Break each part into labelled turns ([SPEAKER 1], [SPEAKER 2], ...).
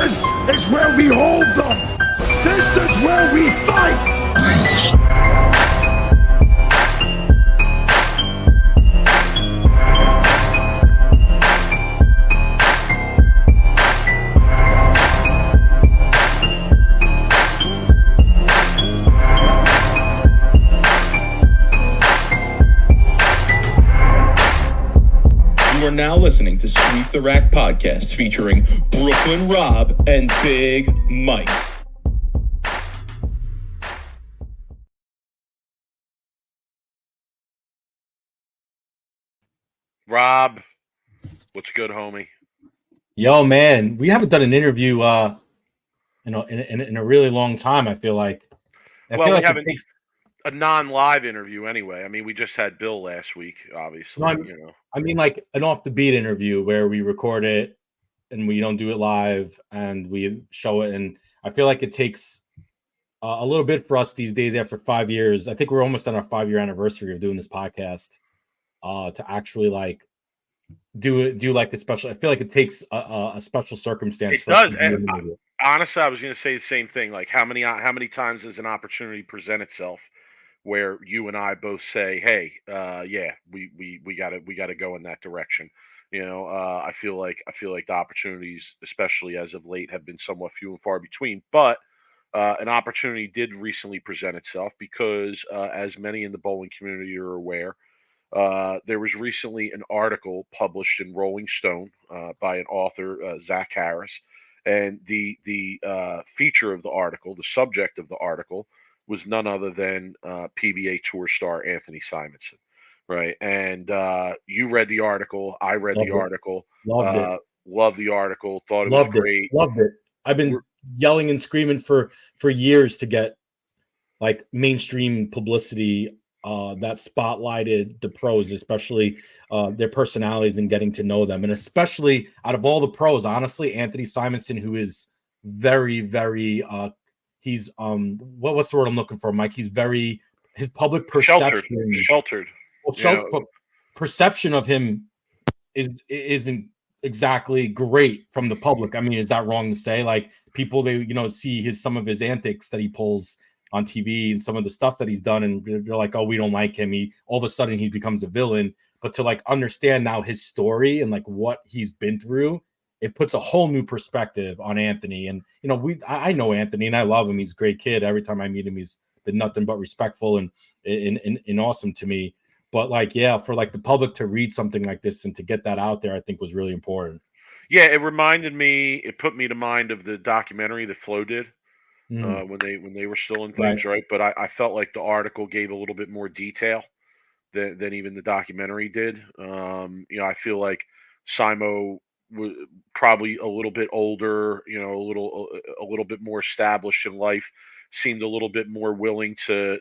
[SPEAKER 1] This is where we hold them. This is where we fight.
[SPEAKER 2] You are now listening to Sweep the Rack podcast featuring Brooklyn Rob and Big Mike.
[SPEAKER 3] Rob, what's good, homie?
[SPEAKER 4] Yo, man, we haven't done an interview in a really long time. I feel like.
[SPEAKER 3] We haven't a non-live interview anyway. I mean, we just had Bill last week, obviously.
[SPEAKER 4] I mean, like an off-the-beat interview where we record it and we don't do it live and we show it. And I feel like it takes a little bit for us these days after 5 years. I think we're almost on our 5-year anniversary of doing this podcast to actually like do like a special. I feel like it takes a special circumstance.
[SPEAKER 3] It does. And honestly, I was going to say the same thing. Like how many times does an opportunity present itself where you and I both say, "Hey, yeah, we gotta go in that direction." I feel like the opportunities, especially as of late, have been somewhat few and far between. But an opportunity did recently present itself because, as many in the bowling community are aware, there was recently an article published in Rolling Stone by an author, Zach Harris, and the feature of the article, the subject of the article, was none other than PBA Tour star Anthony Simonsen, right? And you read the article, I read the article,
[SPEAKER 4] loved it,
[SPEAKER 3] loved the article, thought it was great,
[SPEAKER 4] loved it. I've been yelling and screaming for years to get like mainstream publicity that spotlighted the pros, especially their personalities and getting to know them, and especially out of all the pros, honestly, Anthony Simonsen, who is very, very he's what's the word I'm looking for, Mike? He's very his public perception
[SPEAKER 3] sheltered.
[SPEAKER 4] Well, perception of him isn't exactly great from the public. I mean, is that wrong to say? Like people, they see some of his antics that he pulls on TV and some of the stuff that he's done, and they're like, oh, we don't like him. He all of a sudden he becomes a villain. But to like understand now his story and like what he's been through, it puts a whole new perspective on Anthony. And I know Anthony and I love him. He's a great kid. Every time I meet him, he's been nothing but respectful and awesome to me. But like, yeah, for like the public to read something like this and to get that out there, I think was really important.
[SPEAKER 3] Yeah, it put me to mind of the documentary that Flo did when they were still in things, right? But I felt like the article gave a little bit more detail than even the documentary did. I feel like Simo was probably a little bit older, a little bit more established in life, seemed a little bit more willing to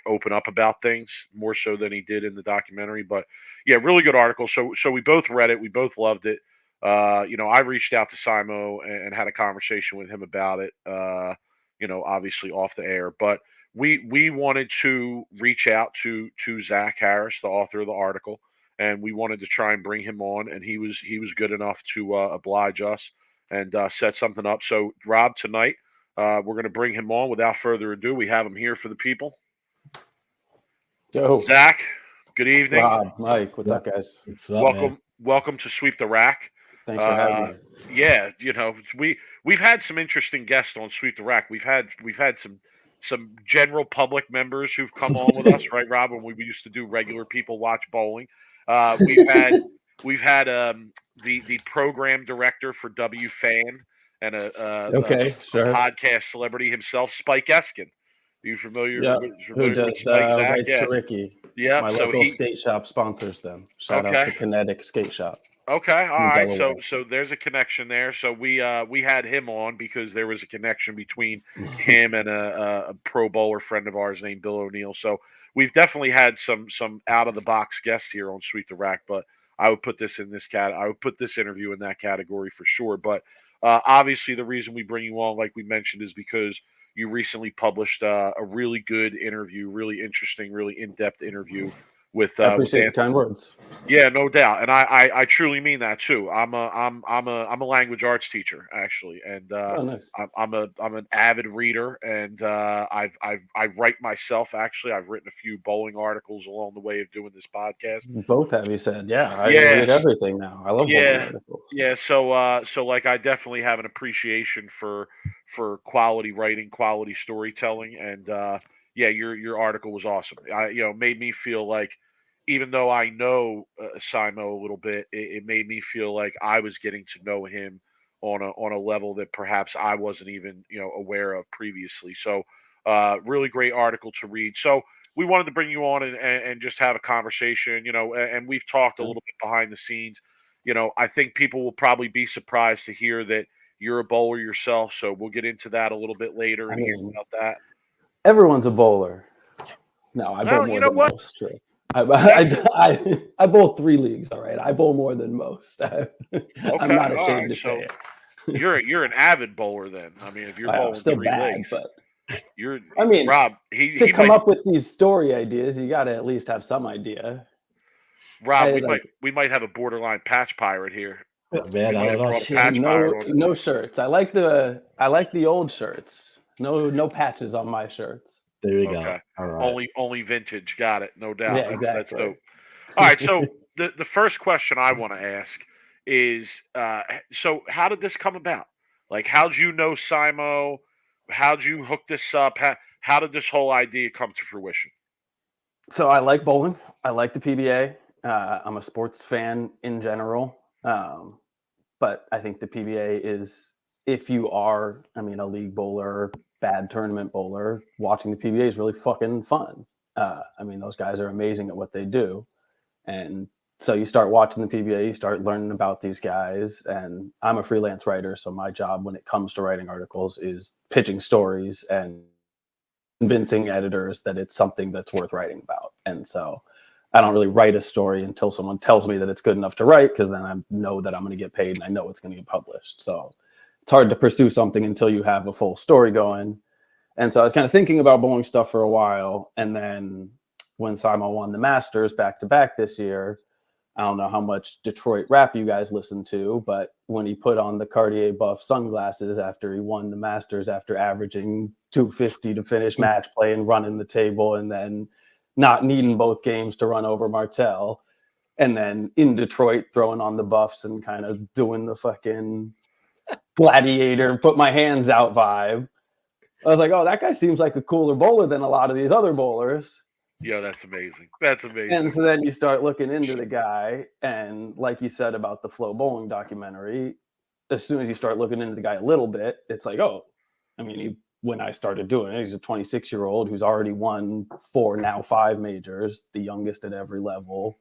[SPEAKER 3] open up about things more so than he did in the documentary. But yeah, really good article. So we both read it, we both loved it. I reached out to Simo and had a conversation with him about it. Obviously off the air, but we wanted to reach out to Zach Harris, the author of the article, and we wanted to try and bring him on, and he was good enough to oblige us and set something up. So Rob, tonight we're going to bring him on. Without further ado, we have him here for the people.
[SPEAKER 5] Yo,
[SPEAKER 3] Zach, good evening.
[SPEAKER 5] Rob, Mike, what's up, guys?
[SPEAKER 4] What's up,
[SPEAKER 3] welcome to Sweep the Rack.
[SPEAKER 5] Thanks for having me.
[SPEAKER 3] Yeah, we've had some interesting guests on Sweep the Rack. We've had some general public members who've come on with us, right, Rob? When we used to do regular people watch bowling. We've had the program director for W Fan and a podcast celebrity himself, Spike Eskin. Are you familiar?
[SPEAKER 5] Yeah.
[SPEAKER 3] Who does
[SPEAKER 5] Rights to Ricky?
[SPEAKER 3] Yeah,
[SPEAKER 5] my local skate shop sponsors them. Shout out to Kinetic Skate Shop.
[SPEAKER 3] Okay, all right. So there's a connection there. So we had him on because there was a connection between him and a pro bowler friend of ours named Bill O'Neill. So we've definitely had some out of the box guests here on Sweep the Rack. But I would put this in this I would put this interview in that category for sure. But obviously, the reason we bring you on, like we mentioned, is because you recently published a really good interview, really interesting, really in-depth interview with.
[SPEAKER 5] I appreciate the kind words.
[SPEAKER 3] Yeah, no doubt, and I truly mean that too. I'm a language arts teacher actually, and
[SPEAKER 5] Oh, nice.
[SPEAKER 3] I'm an avid reader, and I write myself. Actually, I've written a few bowling articles along the way of doing this podcast.
[SPEAKER 5] Both have you said? Yeah, I read
[SPEAKER 3] Yes,
[SPEAKER 5] everything now. I love bowling
[SPEAKER 3] yeah,
[SPEAKER 5] articles.
[SPEAKER 3] yeah. So like I definitely have an appreciation for quality writing, quality storytelling, and yeah, your article was awesome. Made me feel like even though I know Simo a little bit, it made me feel like I was getting to know him on a level that perhaps I wasn't even aware of previously. So really great article to read. So we wanted to bring you on and just have a conversation, and we've talked a
[SPEAKER 5] Yeah.
[SPEAKER 3] little bit behind the scenes. I think people will probably be surprised to hear that you're a bowler yourself. So we'll get into that a little bit later
[SPEAKER 5] I
[SPEAKER 3] and hear
[SPEAKER 5] mean,
[SPEAKER 3] about that.
[SPEAKER 5] everyone's a bowler. No, I bowl
[SPEAKER 3] Well, you
[SPEAKER 5] more
[SPEAKER 3] know
[SPEAKER 5] than
[SPEAKER 3] what?
[SPEAKER 5] most. True.
[SPEAKER 3] That's
[SPEAKER 5] I bowl 3 leagues. All right, I bowl more than most. I'm
[SPEAKER 3] okay.
[SPEAKER 5] not
[SPEAKER 3] All
[SPEAKER 5] ashamed
[SPEAKER 3] right.
[SPEAKER 5] to say
[SPEAKER 3] So
[SPEAKER 5] it.
[SPEAKER 3] you're an avid bowler then. I mean, if you're
[SPEAKER 5] I'm
[SPEAKER 3] bowling
[SPEAKER 5] still
[SPEAKER 3] 3
[SPEAKER 5] bad,
[SPEAKER 3] legs,
[SPEAKER 5] but
[SPEAKER 3] you're
[SPEAKER 5] I mean,
[SPEAKER 3] Rob.
[SPEAKER 5] to
[SPEAKER 3] He
[SPEAKER 5] come
[SPEAKER 3] might
[SPEAKER 5] up with these story ideas, you got to at least have some idea.
[SPEAKER 3] Rob.
[SPEAKER 5] I like
[SPEAKER 3] We might have a borderline patch pirate here.
[SPEAKER 4] Man,
[SPEAKER 3] We
[SPEAKER 4] I
[SPEAKER 3] might
[SPEAKER 4] don't
[SPEAKER 3] have
[SPEAKER 4] know.
[SPEAKER 3] brought a patch pirate on.
[SPEAKER 5] no shirts. I like the old shirts. No patches on my shirts.
[SPEAKER 4] There you go.
[SPEAKER 3] Okay.
[SPEAKER 4] All right.
[SPEAKER 3] Only vintage. Got it. No doubt.
[SPEAKER 5] Yeah,
[SPEAKER 3] That's
[SPEAKER 5] exactly.
[SPEAKER 3] dope. All right. So the first question I want to ask is, so how did this come about? Like, how'd you know Simo? How'd you hook this up? How did this whole idea come to fruition?
[SPEAKER 5] So I like bowling. I like the PBA. I'm a sports fan in general. But I think the PBA is, if you are, a league bowler, bad tournament bowler, watching the PBA is really fucking fun. Those guys are amazing at what they do. And so you start watching the PBA, you start learning about these guys. And I'm a freelance writer. So my job when it comes to writing articles is pitching stories and convincing editors that it's something that's worth writing about. And so I don't really write a story until someone tells me that it's good enough to write, because then I know that I'm going to get paid and I know it's going to get published. So it's hard to pursue something until you have a full story going. And so I was kind of thinking about bowling stuff for a while. And then when Simo won the Masters back to back this year, I don't know how much Detroit rap you guys listen to, but when he put on the Cartier buff sunglasses after he won the Masters, after averaging 250 to finish match play and running the table, and then not needing both games to run over Martel, and then in Detroit throwing on the buffs and kind of doing the fucking gladiator, put my hands out vibe, I was like, oh, that guy seems like a cooler bowler than a lot of these other bowlers.
[SPEAKER 3] Yeah, that's amazing. That's amazing.
[SPEAKER 5] And so then you start looking into the guy, and like you said about the Flow Bowling documentary, as soon as you start looking into the guy a little bit, it's like, oh, when I started doing it, he's a 26-year-old who's already won 4, now 5 majors, the youngest at every level.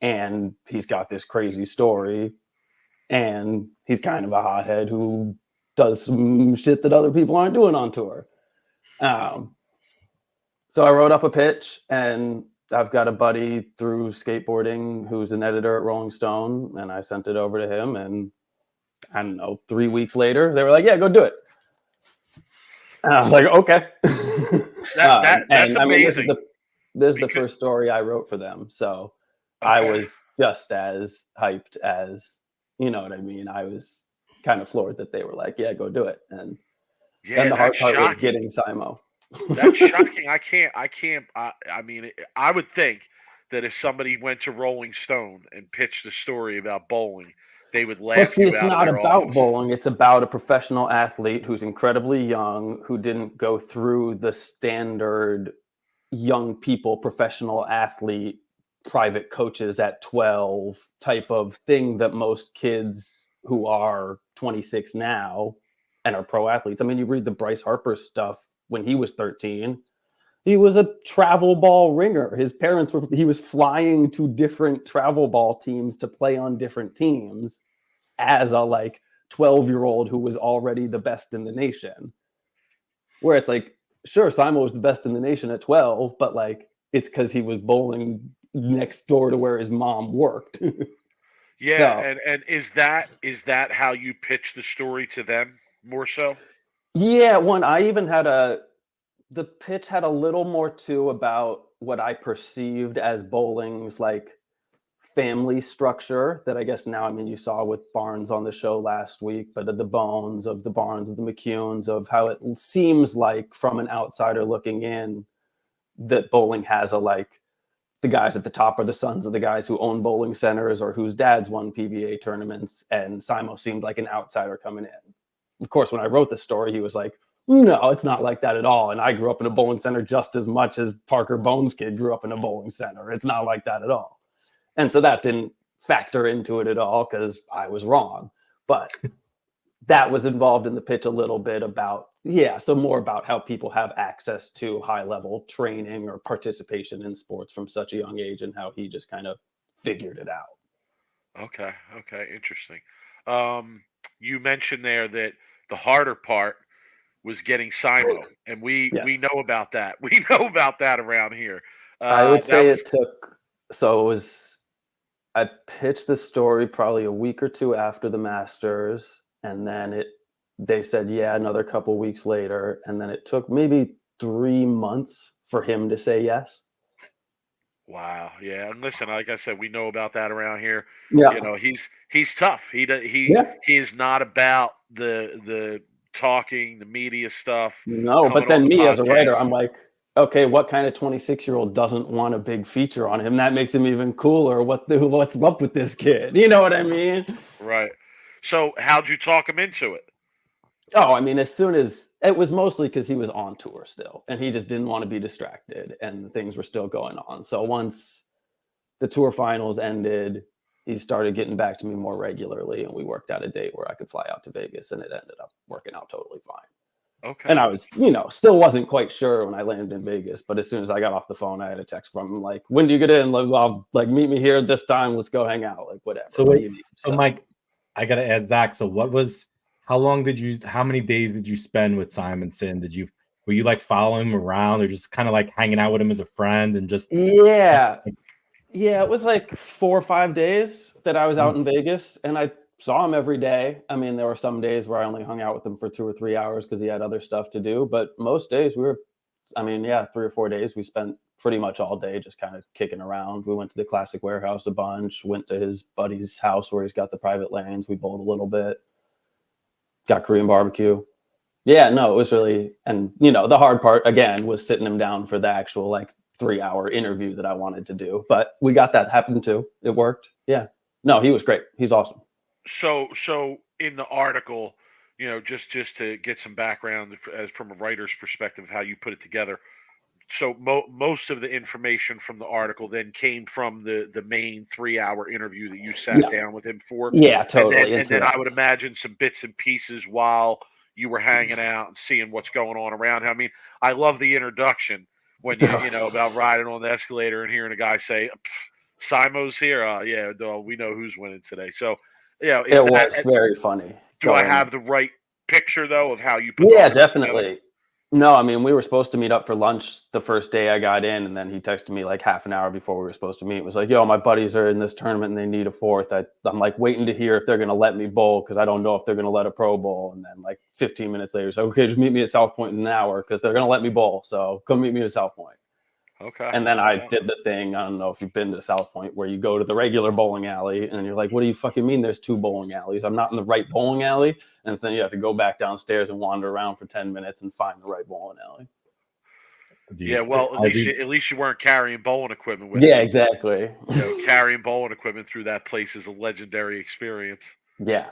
[SPEAKER 5] And he's got this crazy story. And he's kind of a hothead who does some shit that other people aren't doing on tour. So I wrote up a pitch, and I've got a buddy through skateboarding who's an editor at Rolling Stone, and I sent it over to him. And I don't know, 3 weeks later, they were like, yeah, go do it. And I was like, okay.
[SPEAKER 3] That's amazing.
[SPEAKER 5] This is the first story I wrote for them. So okay. I was just as hyped as, you know what I mean? I was kind of floored that they were like, yeah, go do it. And then the hard part was getting Simo.
[SPEAKER 3] That's shocking. I would think that if somebody went to Rolling Stone and pitched a story about bowling, they would laugh.
[SPEAKER 5] But see, it's not about bowling. It's about a professional athlete who's incredibly young, who didn't go through the standard young people, professional athlete, private coaches at 12 type of thing that most kids who are 26 now and are pro athletes. You read the Bryce Harper stuff when he was 13. He was a travel ball ringer. His parents he was flying to different travel ball teams to play on different teams as a 12-year-old who was already the best in the nation. Where it's like, sure, Simo was the best in the nation at 12, but it's because he was bowling next door to where his mom worked.
[SPEAKER 3] Yeah, so, and is that how you pitch the story to them more so?
[SPEAKER 5] Yeah, I even had the pitch had a little more too about what I perceived as bowling's family structure that I guess now, I mean, you saw with Barnes on the show last week, but of the Barnes, of the McCunes, of how it seems like from an outsider looking in that bowling has a like the guys at the top are the sons of the guys who own bowling centers or whose dads won PBA tournaments. And Simo seemed like an outsider coming in. Of course, when I wrote the story, he was like, no, it's not like that at all. And I grew up in a bowling center just as much as Parker Bones' kid grew up in a bowling center. It's not like that at all. And so that didn't factor into it at all because I was wrong. But that was involved in the pitch a little bit about, so more about how people have access to high level training or participation in sports from such a young age and how he just kind of figured it out.
[SPEAKER 3] Okay. Interesting. You mentioned there that the harder part was getting Simo, and we know about that. We know about that around here.
[SPEAKER 5] I would say it took, I pitched the story probably a week or two after the Masters, and then they said, another couple weeks later. And then it took maybe 3 months for him to say yes.
[SPEAKER 3] Wow. Yeah. And listen, like I said, we know about that around here.
[SPEAKER 5] Yeah.
[SPEAKER 3] You know, he's tough. He is not about the talking, the media stuff.
[SPEAKER 5] No, but then me as a writer, I'm like, okay, what kind of 26-year-old doesn't want a big feature on him? That makes him even cooler. What's up with this kid? You know what I mean?
[SPEAKER 3] Right. So how'd you talk him into it?
[SPEAKER 5] Oh, I mean, as soon as it was mostly because he was on tour still and he just didn't want to be distracted and things were still going on. So once the tour finals ended, he started getting back to me more regularly and we worked out a date where I could fly out to Vegas and it ended up working out totally fine.
[SPEAKER 3] Okay.
[SPEAKER 5] And I was, still wasn't quite sure when I landed in Vegas, but as soon as I got off the phone, I had a text from him like, when do you get in? Like, meet me here this time. Let's go hang out. Like, whatever.
[SPEAKER 4] So wait, so Mike, I got to ask Zach. So how many days did you spend with Simonsen? Were you like following him around or just kind of like hanging out with him as a friend and just?
[SPEAKER 5] Yeah, it was like 4 or 5 days that I was out in Vegas and I saw him every day. I mean, there were some days where I only hung out with him for 2 or 3 hours because he had other stuff to do. But most days 3 or 4 days, we spent pretty much all day just kind of kicking around. We went to the Classic Warehouse a bunch, went to his buddy's house where he's got the private lanes. We bowled a little bit, got Korean barbecue. Yeah, no, it was really, and the hard part again was sitting him down for the actual like 3-hour interview that I wanted to do. But we got that happen too. It worked. Yeah. No, he was great. He's awesome.
[SPEAKER 3] So in the article, just to get some background as from a writer's perspective, how you put it together. So most of the information from the article then came from the main 3-hour interview that you sat down with him for.
[SPEAKER 5] Yeah, totally.
[SPEAKER 3] And then I would imagine some bits and pieces while you were hanging out and seeing what's going on around. I mean, I love the introduction when about riding on the escalator and hearing a guy say, "Simo's here." We know who's winning today. So. Yeah,
[SPEAKER 5] it was very funny.
[SPEAKER 3] Do I have the right picture though of how you put?
[SPEAKER 5] Yeah, definitely. Together? No, I mean we were supposed to meet up for lunch the first day I got in, and then he texted me like half an hour before we were supposed to meet. It was like, "Yo, my buddies are in this tournament and they need a fourth." I'm like waiting to hear if they're gonna let me bowl because I don't know if they're gonna let a pro bowl. And then like 15 minutes later, so okay, just meet me at South Point in an hour because they're gonna let me bowl. So come meet me at South Point. Okay. And then I did the thing, I don't know if you've been to South Point, where you go to the regular bowling alley and you're like, what do you fucking mean there's 2 bowling alleys? I'm not in the right bowling alley. And then you have to go back downstairs and wander around for 10 minutes and find the right bowling alley.
[SPEAKER 3] Yeah, well, at least you weren't carrying bowling equipment with you.
[SPEAKER 5] Yeah, exactly.
[SPEAKER 3] Carrying bowling equipment through that place is a legendary experience.
[SPEAKER 5] Yeah.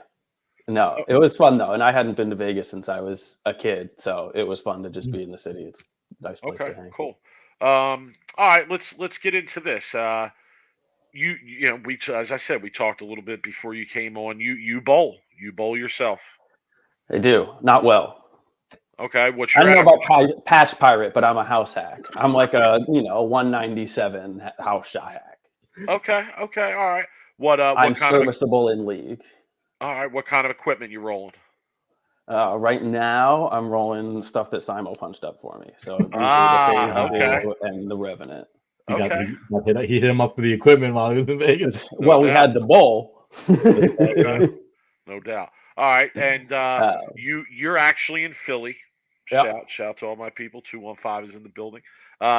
[SPEAKER 5] No, it was fun though. And I hadn't been to Vegas since I was a kid. So it was fun to just be in the city. It's a nice place to hang.
[SPEAKER 3] Cool. All right, let's get into this. We as I said, we talked a little bit before you came on. You bowl yourself.
[SPEAKER 5] I do, not well.
[SPEAKER 3] Okay, what's your?
[SPEAKER 5] I don't know about patch pirate, but I'm a house hack. I'm like a 197 house shot hack.
[SPEAKER 3] Okay, all right. What
[SPEAKER 5] I'm
[SPEAKER 3] kind
[SPEAKER 5] serviceable in league.
[SPEAKER 3] All right, what kind of equipment you rolling?
[SPEAKER 5] Right now, I'm rolling stuff that Simo punched up for me. So the Phase and the Revenant.
[SPEAKER 4] He hit him up for the equipment while he was in Vegas.
[SPEAKER 5] We had the bowl.
[SPEAKER 3] No doubt. All right, and you're actually in Philly. Shout to all my people. 215 is in the building.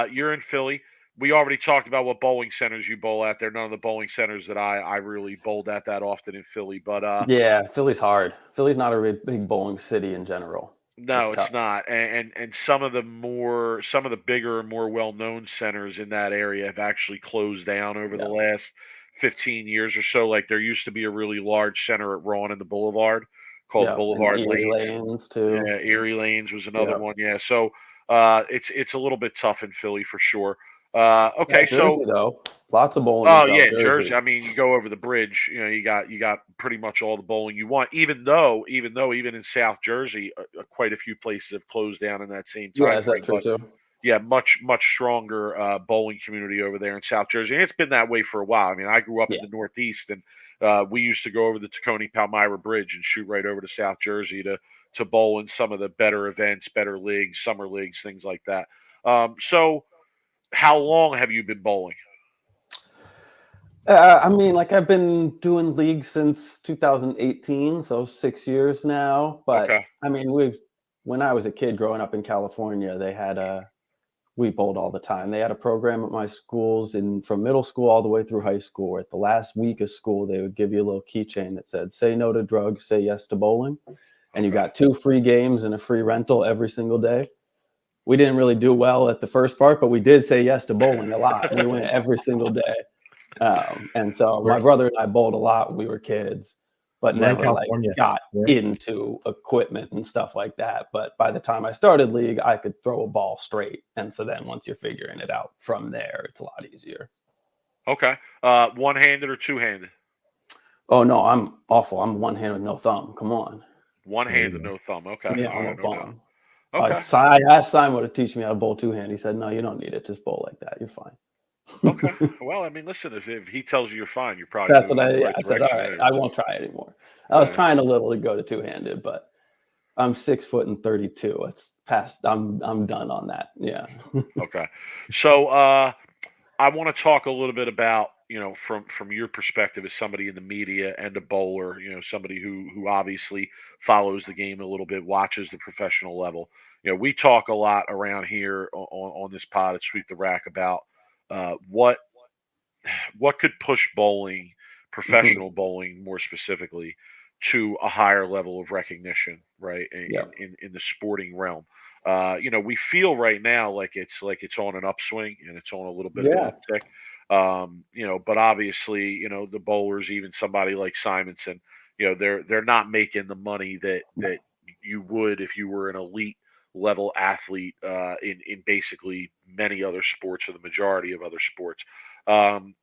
[SPEAKER 3] You're in Philly. we already talked about what bowling centers you bowl at. They're none of the bowling centers that I really bowled at that often in Philly. But
[SPEAKER 5] Yeah, Philly's hard. Philly's not a big bowling city in general. It's
[SPEAKER 3] no, it's
[SPEAKER 5] tough.
[SPEAKER 3] not. And some of the bigger and more well-known centers in that area have actually closed down over the
[SPEAKER 5] Yeah,
[SPEAKER 3] last 15 years or so. Like there used to be a really large center at Rawn and the Boulevard called
[SPEAKER 5] yeah, and
[SPEAKER 3] Boulevard
[SPEAKER 5] Erie
[SPEAKER 3] Lanes.
[SPEAKER 5] Lanes too.
[SPEAKER 3] Yeah, Erie Lanes was another
[SPEAKER 5] Yeah,
[SPEAKER 3] one. Yeah, so it's a little bit tough in Philly for sure. Okay,
[SPEAKER 5] South
[SPEAKER 3] so
[SPEAKER 5] Jersey though, lots of bowling in
[SPEAKER 3] oh
[SPEAKER 5] South
[SPEAKER 3] yeah, Jersey.
[SPEAKER 5] Jersey.
[SPEAKER 3] I mean, you go over the bridge, you got pretty much all the bowling you want. Even though even in South Jersey, quite a few places have closed down in that same
[SPEAKER 5] Yeah,
[SPEAKER 3] time
[SPEAKER 5] is that
[SPEAKER 3] frame.
[SPEAKER 5] true
[SPEAKER 3] But
[SPEAKER 5] too?
[SPEAKER 3] yeah, much stronger bowling community over there in South Jersey, and it's been that way for a while. I mean, I grew up in
[SPEAKER 5] Yeah,
[SPEAKER 3] the Northeast, and we used to go over the Tacony Palmyra Bridge and shoot right over to South Jersey to bowl in some of the better events, better leagues, summer leagues, things like that. So, how long have you been bowling?
[SPEAKER 5] I mean, like I've been doing league since 2018, so 6 years now. But
[SPEAKER 3] Okay.
[SPEAKER 5] I mean, when I was a kid growing up in California, we bowled all the time. They had a program at my schools from middle school all the way through high school. At the last week of school, they would give you a little keychain that said, say no to drugs, say yes to bowling. And you
[SPEAKER 3] Okay.
[SPEAKER 5] got 2 free games and a free rental every single day. We didn't really do well at the first part, but we did say yes to bowling a lot. We went every single day. And so my brother and I bowled a lot when we were kids, but
[SPEAKER 4] We're in
[SPEAKER 5] never like
[SPEAKER 4] California.
[SPEAKER 5] got
[SPEAKER 4] Yeah.
[SPEAKER 5] into equipment and stuff like that. But by the time I started league, I could throw a ball straight. And so then once you're figuring it out from there, it's a lot easier.
[SPEAKER 3] Okay. One-handed or two-handed?
[SPEAKER 5] Oh no, I'm awful. I'm one hand with no thumb. Come on.
[SPEAKER 3] One-handed, no thumb. Okay.
[SPEAKER 5] Yeah,
[SPEAKER 3] All
[SPEAKER 5] I'm a
[SPEAKER 3] right, no doubt.
[SPEAKER 5] bum.
[SPEAKER 3] Okay.
[SPEAKER 5] I asked Simon to teach me how to bowl two-hand. He said, no, you don't need it. Just bowl like that. You're fine.
[SPEAKER 3] Okay. Well, I mean, listen, if he tells you you're fine, you're probably
[SPEAKER 5] That's what
[SPEAKER 3] moving in the right
[SPEAKER 5] I said. All
[SPEAKER 3] direction
[SPEAKER 5] right,
[SPEAKER 3] anyway.
[SPEAKER 5] I won't try anymore. I was
[SPEAKER 3] Yeah.
[SPEAKER 5] trying a little to go to two-handed, but I'm 6 foot and 32. It's past. I'm done on that. Yeah.
[SPEAKER 3] Okay. So I want to talk a little bit about, from your perspective as somebody in the media and a bowler, somebody who obviously follows the game a little bit, watches the professional level. We talk a lot around here on this pod at Sweep the Rack about what could push bowling,
[SPEAKER 5] Mhm.
[SPEAKER 3] professional bowling more specifically, to a higher level of recognition, right?
[SPEAKER 5] Yeah.
[SPEAKER 3] In the sporting realm. We feel right now like it's on an upswing and it's on a little bit of an
[SPEAKER 5] Yeah.
[SPEAKER 3] uptick. But obviously, the bowlers, even somebody like Simonson, they're not making the money that you would if you were an elite level athlete in basically many other sports or the majority of other sports. Um,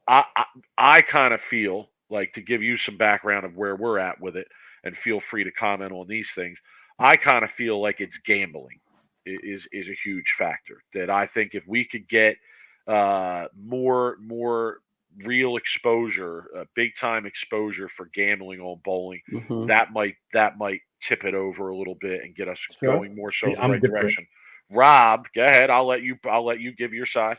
[SPEAKER 3] I kind of feel like, to give you some background of where we're at with it, and feel free to comment on these things. I kind of feel like it's gambling is a huge factor. That I think if we could get more real exposure, big time exposure for gambling on bowling,
[SPEAKER 5] Hmm.
[SPEAKER 3] that might tip it over a little bit and get us
[SPEAKER 5] Sure.
[SPEAKER 3] going more so
[SPEAKER 4] Yeah,
[SPEAKER 3] in the
[SPEAKER 4] I'm
[SPEAKER 3] right
[SPEAKER 4] different.
[SPEAKER 3] direction. Rob, go ahead. I'll let you give your side.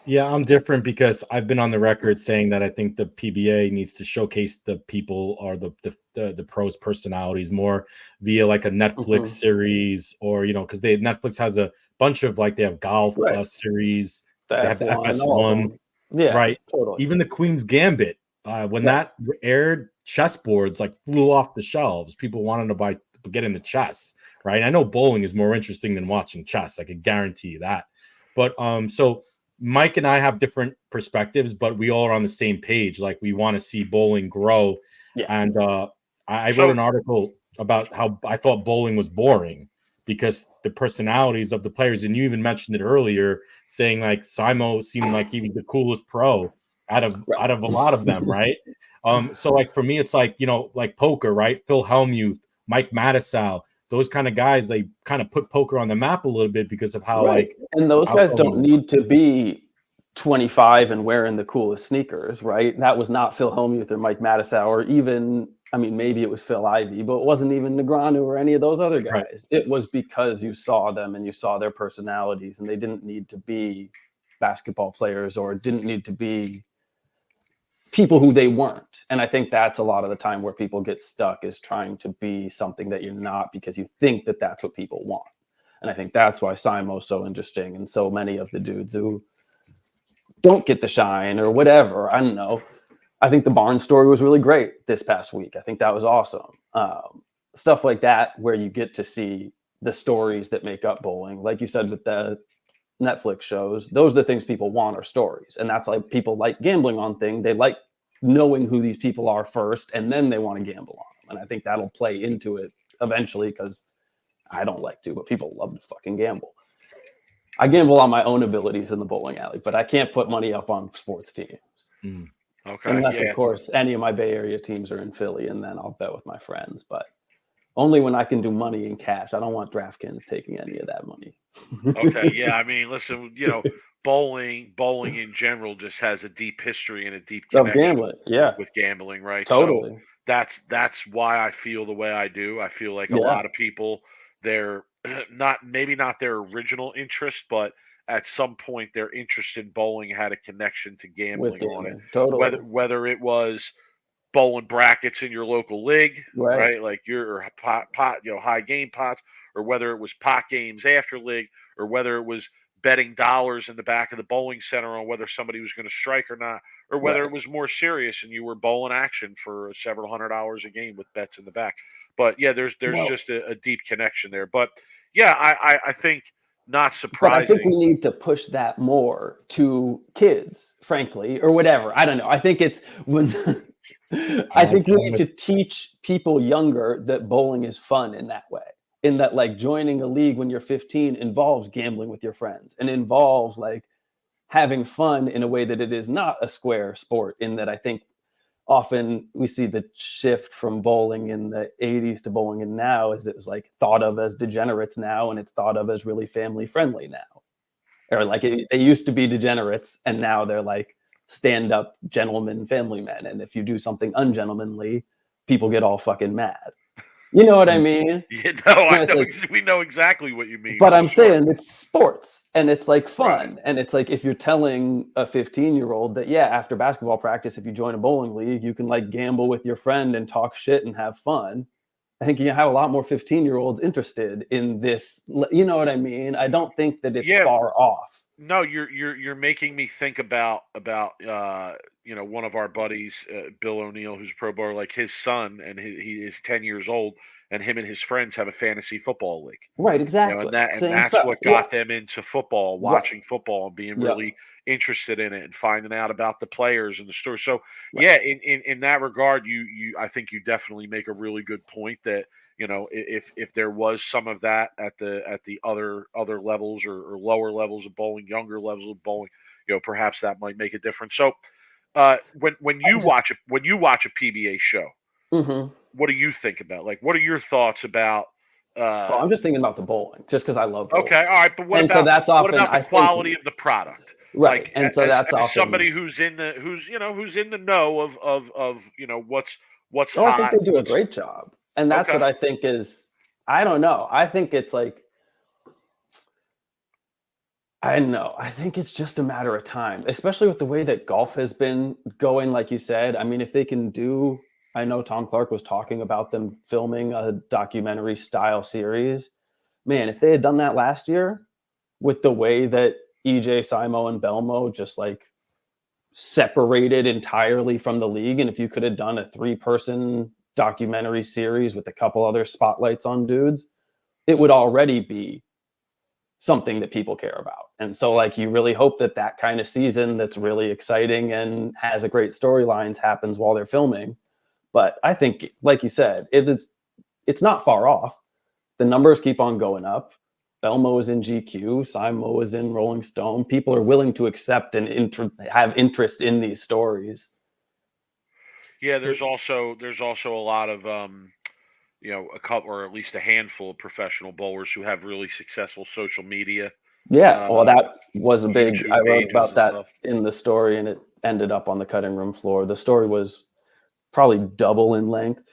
[SPEAKER 4] Yeah, I'm different because I've been on the record saying that I think the PBA needs to showcase the people or the pros' personalities more via like a Netflix
[SPEAKER 5] Hmm.
[SPEAKER 4] series, or because Netflix has a bunch of, like, they have golf
[SPEAKER 5] Right.
[SPEAKER 4] series,
[SPEAKER 5] The
[SPEAKER 4] they have the
[SPEAKER 5] F1, all of
[SPEAKER 4] FS1,
[SPEAKER 5] them. Yeah.
[SPEAKER 4] right?
[SPEAKER 5] Totally.
[SPEAKER 4] Even the Queen's Gambit, when
[SPEAKER 5] Yeah.
[SPEAKER 4] that aired, chessboards like flew off the shelves. People wanted to get into chess, right? I know bowling is more interesting than watching chess. I can guarantee you that. But so Mike and I have different perspectives, but we all are on the same page. Like, we want to see bowling grow.
[SPEAKER 5] Yeah.
[SPEAKER 4] And I wrote
[SPEAKER 3] So
[SPEAKER 4] an article about how I thought bowling was boring because the personalities of the players, and you even mentioned it earlier, saying like Simo seemed like he was the coolest pro out of
[SPEAKER 5] Right.
[SPEAKER 4] a lot of them, right? So like for me, it's like, like poker, right? Phil Hellmuth, Mike Mattisau, those kind of guys, they kind of put poker on the map a little bit because of how
[SPEAKER 5] Right.
[SPEAKER 4] like
[SPEAKER 5] And those
[SPEAKER 4] how
[SPEAKER 5] guys
[SPEAKER 4] well he
[SPEAKER 5] don't
[SPEAKER 4] was.
[SPEAKER 5] need to be 25 and wearing the coolest sneakers, right? That was not Phil Hellmuth or Mike Mattisau, or even, I mean, maybe it was Phil Ivey, but it wasn't even Negreanu or any of those other
[SPEAKER 4] Right.
[SPEAKER 5] guys. It was because you saw them and you saw their personalities, and they didn't need to be basketball players or didn't need to be people who they weren't. And I think that's a lot of the time where people get stuck, is trying to be something that you're not because you think that that's what people want. And I think that's why Simo's so interesting, and so many of the dudes who don't get the shine or whatever. I don't know. I think the Barnes story was really great this past week. I think that was awesome. Stuff like that, where you get to see the stories that make up bowling. Like you said, with the Netflix shows, those are the things people want, are stories. And that's like, people like gambling on things. They like knowing who these people are first, and then they want to gamble on them. And I think that'll play into it eventually, because I don't like to, but people love to fucking gamble. I gamble on my own abilities in the bowling alley, but I can't put money up on sports teams.
[SPEAKER 3] Okay.
[SPEAKER 5] Unless, of course, any of my Bay Area teams are in Philly, and then I'll bet with my friends. But only when I can do money in cash. I don't want DraftKings taking any of that money.
[SPEAKER 3] Okay. Yeah. I mean, listen, bowling in general just has a deep history and a deep
[SPEAKER 5] Of
[SPEAKER 3] connection
[SPEAKER 5] gambling, yeah,
[SPEAKER 3] with gambling, right?
[SPEAKER 5] totally.
[SPEAKER 3] So that's why I feel the way I do. I feel like a
[SPEAKER 5] Yeah.
[SPEAKER 3] lot of people, they're maybe not their original interest, but at some point their interest in bowling had a connection to
[SPEAKER 5] With
[SPEAKER 3] gambling on it.
[SPEAKER 5] gambling, totally.
[SPEAKER 3] Whether it was bowling brackets in your local league,
[SPEAKER 5] Right.
[SPEAKER 3] right? Like your pot, high game pots, or whether it was pot games after league, or whether it was betting dollars in the back of the bowling center on whether somebody was going to strike or not, or whether
[SPEAKER 5] Right.
[SPEAKER 3] it was more serious and you were bowling action for several $100s a game with bets in the back. But yeah, there's just a deep connection there. But yeah, I think not
[SPEAKER 5] But I think we
[SPEAKER 3] surprising.
[SPEAKER 5] need to push that more to kids, frankly, or whatever. I don't know. I think it's when I think we need to teach people younger that bowling is fun in that way. In that, like, joining a league when you're 15 involves gambling with your friends, and involves like having fun in a way that it is not a square sport. In that, I think often we see the shift from bowling in the 80s to bowling in now, is it was like thought of as degenerates now, and it's thought of as really family friendly now. Or like they used to be degenerates, and now they're like stand-up gentlemen, family men. And if you do something ungentlemanly, people get all fucking mad. You know what I mean?
[SPEAKER 3] Yeah, no, I know.
[SPEAKER 5] Like,
[SPEAKER 3] We know exactly what you mean.
[SPEAKER 5] but I'm
[SPEAKER 3] sure.
[SPEAKER 5] saying it's sports, and it's like fun.
[SPEAKER 3] Right.
[SPEAKER 5] And it's like, if you're telling a 15-year-old that, yeah, after basketball practice, if you join a bowling league, you can like gamble with your friend and talk shit and have fun. I think you have a lot more 15-year-olds interested in this. You know what I mean? I don't think that it's far off.
[SPEAKER 3] No, you're making me think about one of our buddies, Bill O'Neill, who's a pro bowler. Like, his son, and he is 10 years old, and him and his friends have a fantasy football league.
[SPEAKER 5] Right, exactly.
[SPEAKER 3] And
[SPEAKER 5] Same
[SPEAKER 3] that's
[SPEAKER 5] stuff.
[SPEAKER 3] what got them into football,
[SPEAKER 5] Right.
[SPEAKER 3] watching football, and being really interested in it, and finding out about the players and the story. So yeah, in that regard, I think you definitely make a really good point that, if there was some of that at the other levels, or lower levels of bowling, younger levels of bowling, perhaps that might make a difference. So when you watch a PBA show, what do you think about? Like, what are your thoughts about?
[SPEAKER 5] I'm just thinking about the bowling, just because I love bowling.
[SPEAKER 3] Okay, all right, but what about the quality of the product?
[SPEAKER 5] Right,
[SPEAKER 3] like,
[SPEAKER 5] and so that's often
[SPEAKER 3] somebody who's in the know of what's hot.
[SPEAKER 5] I think they do a great job, and that's what I think is. I don't know. I think it's like, I know. I think it's just a matter of time, especially with the way that golf has been going. Like you said, I mean, if they can do. I know Tom Clark was talking about them filming a documentary style series. Man, if they had done that last year, with the way that EJ, Simo, and Belmo just like separated entirely from the league, and if you could have done a 3-person documentary series with a couple other spotlights on dudes, it would already be something that people care about. And so, like, you really hope that that kind of season that's really exciting and has a great storylines happens while they're filming. But I think, like you said, it's not far off. The numbers keep on going up. Belmo is in GQ, Simo is in Rolling Stone. People are willing to accept and have interest in these stories.
[SPEAKER 3] Yeah, there's also a lot of a couple, or at least a handful of professional bowlers who have really successful social media.
[SPEAKER 5] Yeah, well, that was a big.
[SPEAKER 3] YouTube
[SPEAKER 5] I wrote about that
[SPEAKER 3] stuff
[SPEAKER 5] in the story, and it ended up on the cutting room floor. The story was probably double in length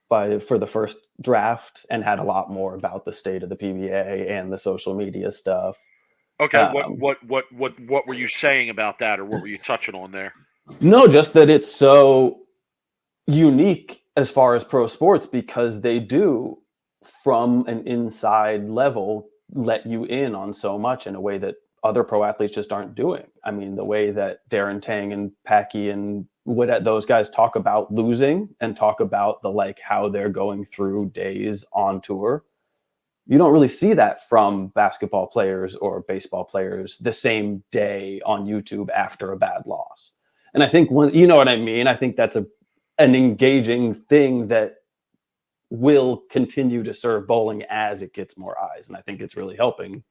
[SPEAKER 5] for the first draft, and had a lot more about the state of the PBA and the social media stuff.
[SPEAKER 3] Okay, what were you saying about that, or what were you touching on there?
[SPEAKER 5] No, just that it's so unique as far as pro sports, because they do, from an inside level, let you in on so much in a way that other pro athletes just aren't doing. I mean, the way that Darren Tang and Packy and those guys talk about losing and talk about how they're going through days on tour, you don't really see that from basketball players or baseball players the same day on YouTube after a bad loss. And I think you know what I mean? I think that's an engaging thing that will continue to serve bowling as it gets more eyes. And I think it's really helping.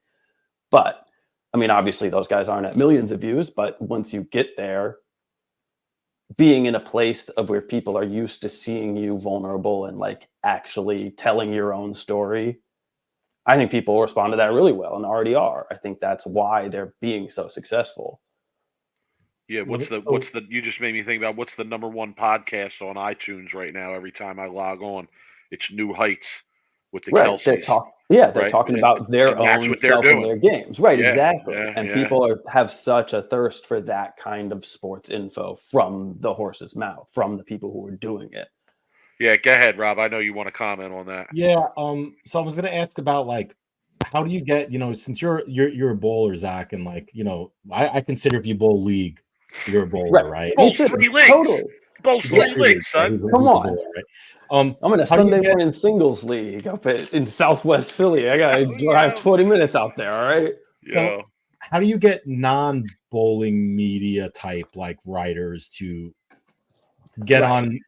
[SPEAKER 5] But I mean, obviously those guys aren't at millions of views, but once you get there, being in a place of where people are used to seeing you vulnerable and actually telling your own story, I think people respond to that really well and already are. I think that's why they're being so successful.
[SPEAKER 3] Yeah, you just made me think about what's the number one podcast on iTunes right now. Every time I log on, it's New Heights with the
[SPEAKER 5] right.
[SPEAKER 3] Kelseys.
[SPEAKER 5] They're talking about their own self in their games. Right,
[SPEAKER 3] yeah,
[SPEAKER 5] exactly.
[SPEAKER 3] Yeah,
[SPEAKER 5] and people have such a thirst for that kind of sports info from the horse's mouth, from the people who are doing it.
[SPEAKER 3] Yeah, go ahead, Rob. I know you want to comment on that.
[SPEAKER 4] Yeah. So I was gonna ask about how do you get, since you're a bowler, Zach, and I consider if you bowl league, you're a bowler, right?
[SPEAKER 3] Bowls 3 leagues.
[SPEAKER 5] Totally.
[SPEAKER 3] Bowls 3 leagues, son.
[SPEAKER 5] Come on.
[SPEAKER 4] Bowler, right?
[SPEAKER 5] I'm in a Sunday morning singles league up in Southwest Philly. I gotta drive 20 minutes out there. All right.
[SPEAKER 4] So how do you get non-bowling media type writers to get on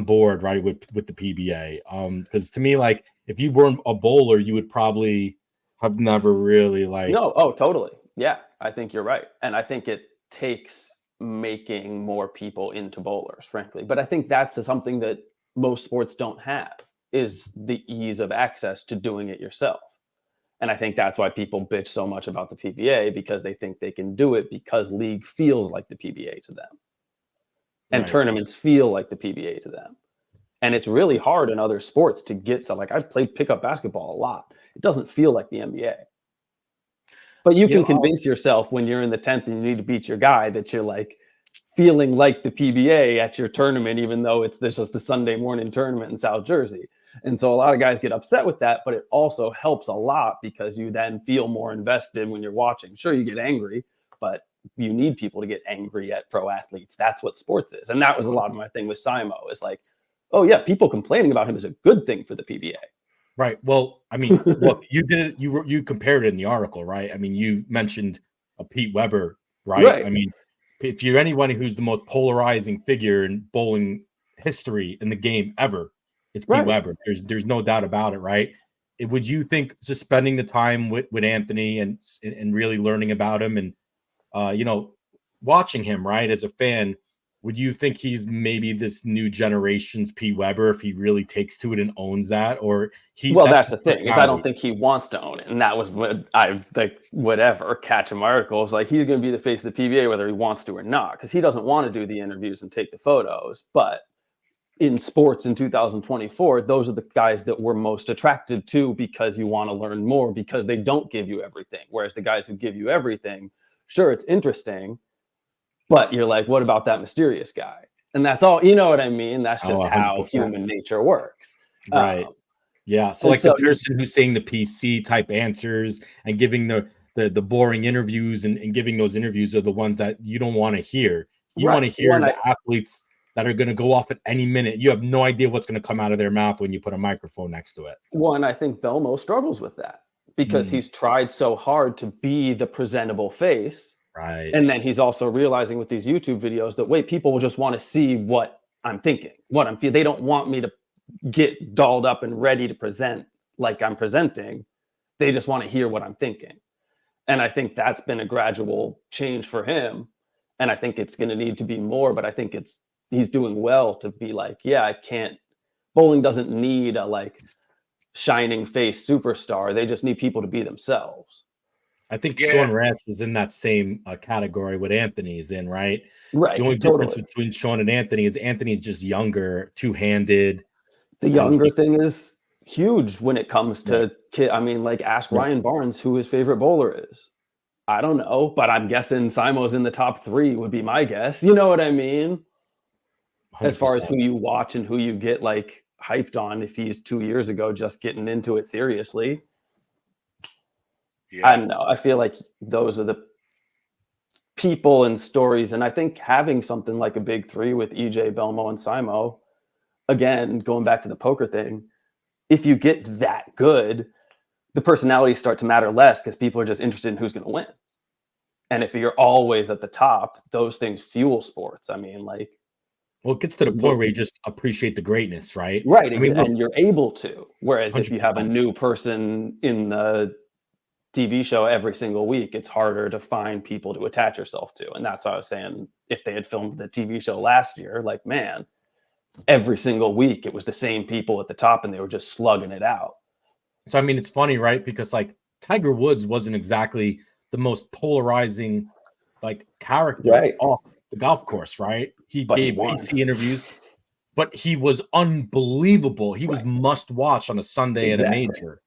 [SPEAKER 4] board, right, with the PBA? Because to me, if you weren't a bowler, you would probably have never really
[SPEAKER 5] totally. Yeah, I think you're right. And I think it takes making more people into bowlers, frankly. But I think that's something that most sports don't have, is the ease of access to doing it yourself. And I think that's why people bitch so much about the PBA, because they think they can do it because league feels like the PBA to them. And tournaments feel like the PBA to them. And it's really hard in other sports to get to, I played pickup basketball a lot. It doesn't feel like the NBA. But you can convince yourself when you're in the 10th and you need to beat your guy that you're feeling like the PBA at your tournament, even though it's just the Sunday morning tournament in South Jersey. And so a lot of guys get upset with that, but it also helps a lot because you then feel more invested when you're watching. Sure, you get angry, but you need people to get angry at pro athletes. That's what sports is. And that was a lot of my thing with Simo, is oh yeah, people complaining about him is a good thing for the PBA.
[SPEAKER 4] Right. Well, I mean, look, you did it. You compared it in the article, right? I mean, you mentioned a Pete Weber, right? I mean, if you're anyone who's the most polarizing figure in bowling history in the game ever, it's Pete Weber. There's no doubt about it, right? Would you think just spending the time with Anthony and really learning about him and watching him, right, as a fan, would you think he's maybe this new generation's Pete Weber if he really takes to it and owns that? Or
[SPEAKER 5] that's the thing, is I don't think he wants to own it. And that was what I catch in my articles, he's going to be the face of the PBA whether he wants to or not, because he doesn't want to do the interviews and take the photos. But in sports in 2024, those are the guys that we're most attracted to, because you want to learn more, because they don't give you everything. Whereas the guys who give you everything, sure, it's interesting, but you're what about that mysterious guy? And that's all, you know what I mean? That's just how human nature works.
[SPEAKER 4] Right. Yeah. So the person who's saying the PC type answers and giving the boring interviews and giving those interviews are the ones that you don't want to hear. You want to hear the athletes that are going to go off at any minute. You have no idea what's going to come out of their mouth when you put a microphone next to it.
[SPEAKER 5] Well, and I think Belmo struggles with that because he's tried so hard to be the presentable face.
[SPEAKER 4] Right.
[SPEAKER 5] And then he's also realizing with these YouTube videos that, people will just want to see what I'm thinking, what I'm feeling. They don't want me to get dolled up and ready to present like I'm presenting. They just want to hear what I'm thinking. And I think that's been a gradual change for him. And I think it's going to need to be more, but I think he's doing well to be bowling doesn't need a shining face superstar. They just need people to be themselves.
[SPEAKER 4] I think Sean Rash is in that same category what Anthony is in, right?
[SPEAKER 5] Right.
[SPEAKER 4] The only difference between Sean and Anthony is Anthony's just younger, two-handed.
[SPEAKER 5] The younger thing is huge when it comes to kid. I mean, ask Ryan Barnes who his favorite bowler is. I don't know, but I'm guessing Simo's in the top 3 would be my guess. You know what I mean? 100%. As far as who you watch and who you get hyped on, if he's 2 years ago just getting into it seriously. I don't know. I feel like those are the people and stories. And I think having something like a big three with EJ, Belmo, and Simo, again, going back to the poker thing, if you get that good, the personalities start to matter less because people are just interested in who's going to win. And if you're always at the top, those things fuel sports. I mean, like,
[SPEAKER 4] well, it gets to the point where you just appreciate the greatness, right?
[SPEAKER 5] Right.
[SPEAKER 4] I mean,
[SPEAKER 5] and you're able to. Whereas if you have a
[SPEAKER 4] 100%.
[SPEAKER 5] new person in the TV show every single week, it's harder to find people to attach yourself to. And that's why I was saying, if they had filmed the TV show last year, like, man, every single week it was the same people at the top and they were just slugging it out.
[SPEAKER 4] So, I mean, it's funny, right? Because like Tiger Woods wasn't exactly the most polarizing like character off the golf course, right? He gave PC interviews, but he was unbelievable. He was must watch on a Sunday at a major.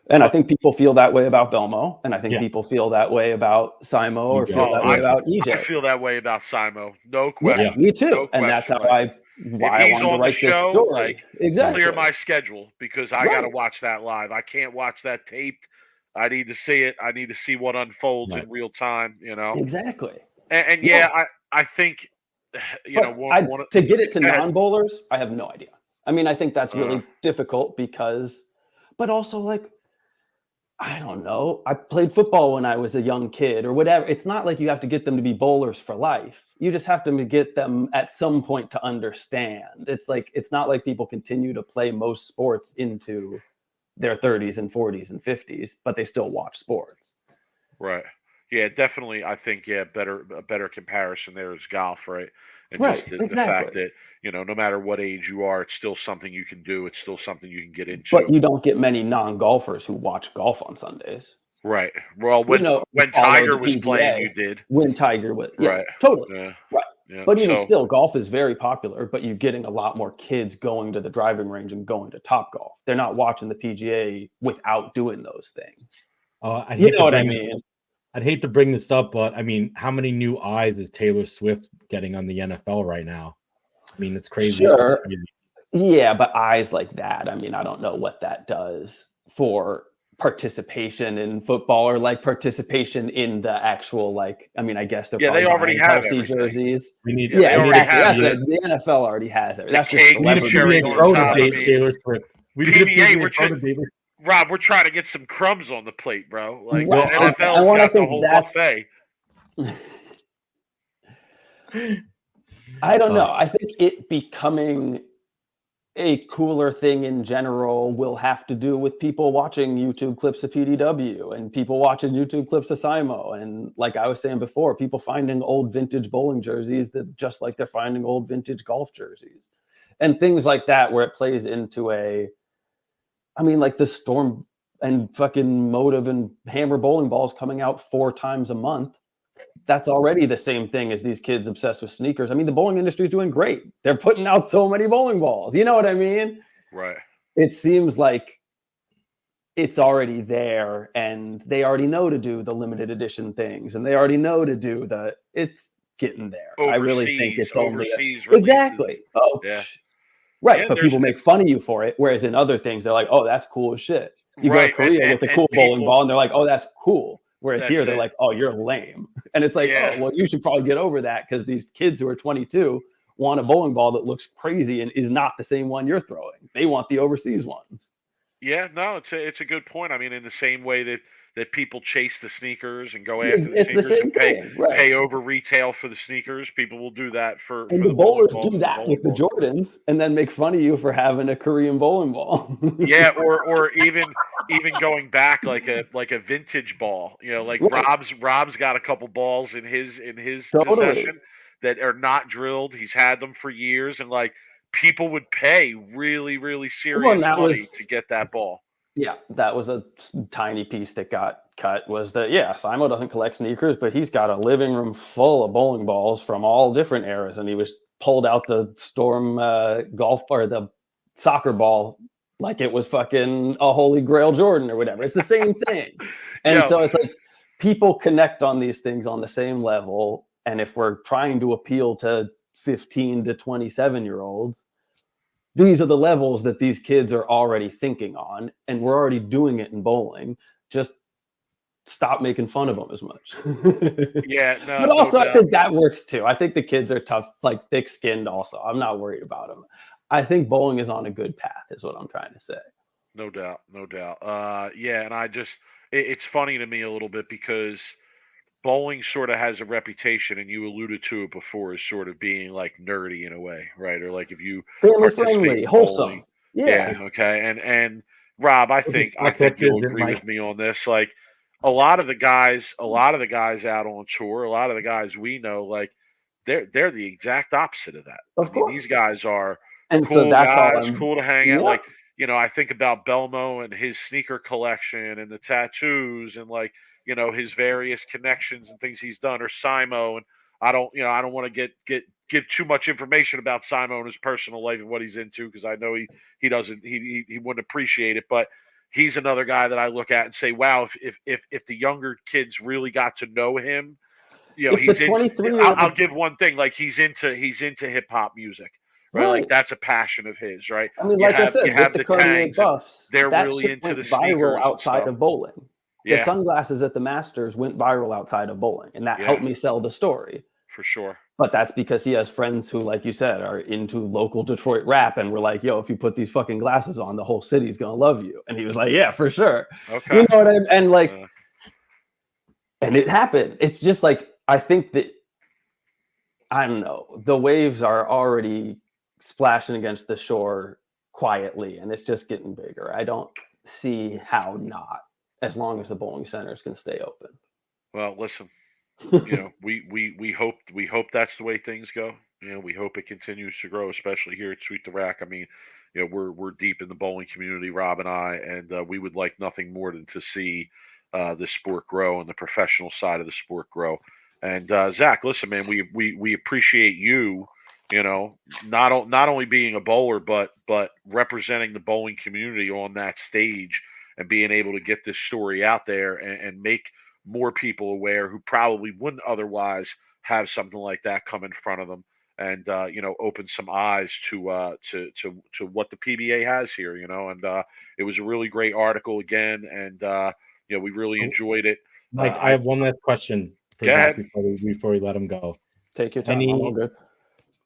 [SPEAKER 5] And I think people feel that way about Belmo, and I think people feel that way about Simo, or feel that way about EJ.
[SPEAKER 3] I feel that way about Simo, no question.
[SPEAKER 5] Yeah, me too.
[SPEAKER 3] No
[SPEAKER 5] and that's how
[SPEAKER 3] why
[SPEAKER 5] I wanted to write this story.
[SPEAKER 3] Like, clear my schedule because I got to watch that live. I can't watch that taped. I need to see it. I need to see what unfolds in real time. You know
[SPEAKER 5] exactly.
[SPEAKER 3] And I think
[SPEAKER 5] to get it to non-bowlers, I have no idea. I mean, I think that's really difficult because, but also like, I don't know. I played football when I was a young kid or whatever. It's not like you have to get them to be bowlers for life. You just have to get them at some point to understand. It's like, it's not like people continue to play most sports into their 30s and 40s and 50s, but they still watch sports.
[SPEAKER 3] Right. Yeah, definitely. I think, a better comparison there is golf, right? And just the fact that, no matter what age you are, it's still something you can do. It's still something you can get into.
[SPEAKER 5] But you don't get many non-golfers who watch golf on Sundays.
[SPEAKER 3] Right. Well, when Tiger was playing, you did.
[SPEAKER 5] When Tiger was. Yeah, right. Totally. Yeah. Right. Yeah. But even still, golf is very popular, but you're getting a lot more kids going to the driving range and going to Topgolf. They're not watching the PGA without doing those things. You know what I mean?
[SPEAKER 4] I'd hate to bring this up, but I mean, how many new eyes is Taylor Swift getting on the NFL right now? I mean, it's crazy.
[SPEAKER 5] Sure.
[SPEAKER 4] It's crazy.
[SPEAKER 5] Yeah, but eyes like that, I mean, I don't know what that does for participation in football or like participation in the actual, like, I mean, I guess they're
[SPEAKER 3] they already have
[SPEAKER 5] jerseys.
[SPEAKER 4] The
[SPEAKER 5] NFL already has it. That's
[SPEAKER 3] just
[SPEAKER 4] Taylor Swift. We
[SPEAKER 3] PBA, Rob, we're trying to get some crumbs on the plate, bro. Like,
[SPEAKER 5] well,
[SPEAKER 3] NFL's got the whole buffet.
[SPEAKER 5] I don't know. I think it becoming a cooler thing in general will have to do with people watching YouTube clips of PDW and people watching YouTube clips of Simo. And like I was saying before, people finding old vintage bowling jerseys that just like they're finding old vintage golf jerseys and things like that, where it plays into like the Storm and fucking Motive and Hammer bowling balls coming out 4 times a month. That's already the same thing as these kids obsessed with sneakers. I mean, the bowling industry is doing great. They're putting out so many bowling balls. You know what I mean?
[SPEAKER 3] Right.
[SPEAKER 5] It seems like it's already there and they already know to do the limited edition things and they already know to do it's getting there. I really think it's only exactly. Oh, yeah. Right, yeah, but people make fun of you for it, whereas in other things, they're like, oh, that's cool as shit. You go to Korea with a cool bowling ball, and they're like, oh, that's cool. Whereas here, they're like, oh, you're lame. And it's like, oh, well, you should probably get over that because these kids who are 22 want a bowling ball that looks crazy and is not the same one you're throwing. They want the overseas ones.
[SPEAKER 3] Yeah, no, it's a good point. I mean, in the same way that people chase the sneakers and go after the sneakers and pay over retail for the sneakers, people will do that for
[SPEAKER 5] the bowlers do that with the Jordans and then make fun of you for having a Korean bowling ball.
[SPEAKER 3] Yeah, or even going back like a vintage ball. Like Rob's got a couple balls in his possession that are not drilled. He's had them for years, and like people would pay really, really serious money to get that ball.
[SPEAKER 5] Yeah, that was a tiny piece that got cut was that, Simo doesn't collect sneakers, but he's got a living room full of bowling balls from all different eras. And he was pulled out the Storm golf or the soccer ball like it was fucking a Holy Grail Jordan or whatever. It's the same thing. And so it's like people connect on these things on the same level. And if we're trying to appeal to 15 to 27-year-olds, these are the levels that these kids are already thinking on, and we're already doing it in bowling. Just stop making fun of them as much.
[SPEAKER 3] Yeah, no.
[SPEAKER 5] But also,
[SPEAKER 3] no
[SPEAKER 5] I think that works too. I think the kids are tough, like thick-skinned. Also, I'm not worried about them. I think bowling is on a good path, is what I'm trying to say.
[SPEAKER 3] No doubt, no doubt. Yeah, and it's funny to me a little bit because bowling sort of has a reputation, and you alluded to it before, as sort of being like nerdy in a way, right? Or like if you
[SPEAKER 5] Family
[SPEAKER 3] participate
[SPEAKER 5] friendly,
[SPEAKER 3] in
[SPEAKER 5] wholesome.
[SPEAKER 3] bowling,
[SPEAKER 5] Yeah.
[SPEAKER 3] yeah, okay. And Rob, I think you'll agree
[SPEAKER 4] Like,
[SPEAKER 3] with me on this. Like a lot of the guys out on tour, a lot of the guys we know, like they're the exact opposite of that.
[SPEAKER 5] Of
[SPEAKER 3] I mean,
[SPEAKER 5] course.
[SPEAKER 3] these guys are
[SPEAKER 5] And so
[SPEAKER 3] cool
[SPEAKER 5] that's all
[SPEAKER 3] guys,
[SPEAKER 5] I'm.
[SPEAKER 3] cool to hang out.
[SPEAKER 5] Yeah.
[SPEAKER 3] Like, I think about Belmo and his sneaker collection and the tattoos and like, his various connections and things he's done, or Simo. And I don't want to give too much information about Simo and his personal life and what he's into, because I know he doesn't he wouldn't appreciate it. But he's another guy that I look at and say, wow, if the younger kids really got to know him,
[SPEAKER 5] If
[SPEAKER 3] he's
[SPEAKER 5] the
[SPEAKER 3] into.
[SPEAKER 5] 23-year-old,
[SPEAKER 3] I'll give one thing, like he's into hip hop music. Right, like
[SPEAKER 5] right.
[SPEAKER 3] that's a passion of his, right?
[SPEAKER 5] I mean,
[SPEAKER 3] You
[SPEAKER 5] like I
[SPEAKER 3] have
[SPEAKER 5] said, with the
[SPEAKER 3] the
[SPEAKER 5] Cartier
[SPEAKER 3] Tangs, and
[SPEAKER 5] buffs,
[SPEAKER 3] they're
[SPEAKER 5] that
[SPEAKER 3] really
[SPEAKER 5] shit
[SPEAKER 3] into
[SPEAKER 5] went
[SPEAKER 3] the
[SPEAKER 5] viral
[SPEAKER 3] sneakers and
[SPEAKER 5] outside
[SPEAKER 3] stuff.
[SPEAKER 5] of bowling. The
[SPEAKER 3] Yeah,
[SPEAKER 5] sunglasses at the Masters went viral outside of bowling, and that
[SPEAKER 3] Yeah.
[SPEAKER 5] helped me sell the story.
[SPEAKER 3] for sure.
[SPEAKER 5] But that's because he has friends who, like you said, are into local Detroit rap, and we're like, "Yo, if you put these fucking glasses on, the whole city's gonna love you." And he was like, "Yeah, for sure."
[SPEAKER 3] Okay.
[SPEAKER 5] You know what I mean? And like,
[SPEAKER 3] Uh,
[SPEAKER 5] and it happened. It's just like, I think that, I don't know, the waves are already splashing against the shore quietly, and it's just getting bigger. I don't see how not, as long as the bowling centers can stay open.
[SPEAKER 3] well, listen, we hope that's the way things go. We hope it continues to grow, especially here at Sweet the Rack. I mean, we're deep in the bowling community, Rob and I, and we would like nothing more than to see the sport grow and the professional side of the sport grow. And Zach, listen, man, we appreciate you. Not only being a bowler, but representing the bowling community on that stage and being able to get this story out there and make more people aware who probably wouldn't otherwise have something like that come in front of them, and open some eyes to what the PBA has here. And it was a really great article again, and we really enjoyed it.
[SPEAKER 4] Mike, I have one last question for
[SPEAKER 3] Go
[SPEAKER 4] Zach
[SPEAKER 3] ahead.
[SPEAKER 4] before we let him go.
[SPEAKER 5] Take your time. I'm all good.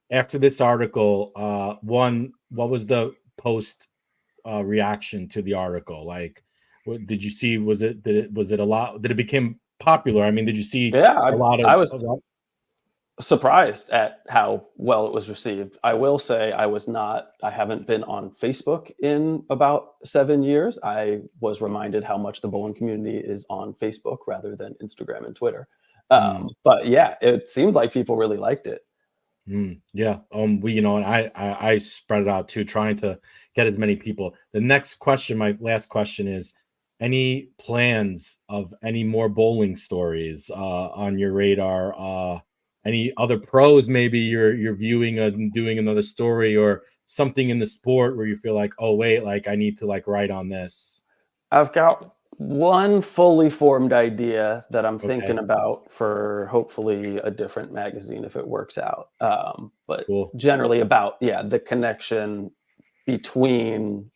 [SPEAKER 4] After this article, one, what was the post reaction to the article? Like, what did you see? Was it a lot? Did it become popular? I mean, did you see
[SPEAKER 5] Yeah,
[SPEAKER 4] a lot of?
[SPEAKER 5] I was surprised at how well it was received. I will say I haven't been on Facebook in about 7 years. I was reminded how much the bowling community is on Facebook rather than Instagram and Twitter. But yeah, it seemed like people really liked it.
[SPEAKER 4] Yeah. And I spread it out too, trying to get as many people. The next question, my last question, is any plans of any more bowling stories on your radar? Any other pros maybe you're viewing and doing another story, or something in the sport where you feel like, oh wait, like I need to like write on this?
[SPEAKER 5] I've got one fully formed idea that I'm thinking about for hopefully a different magazine if it works out. But
[SPEAKER 4] Cool.
[SPEAKER 5] Generally about, the connection between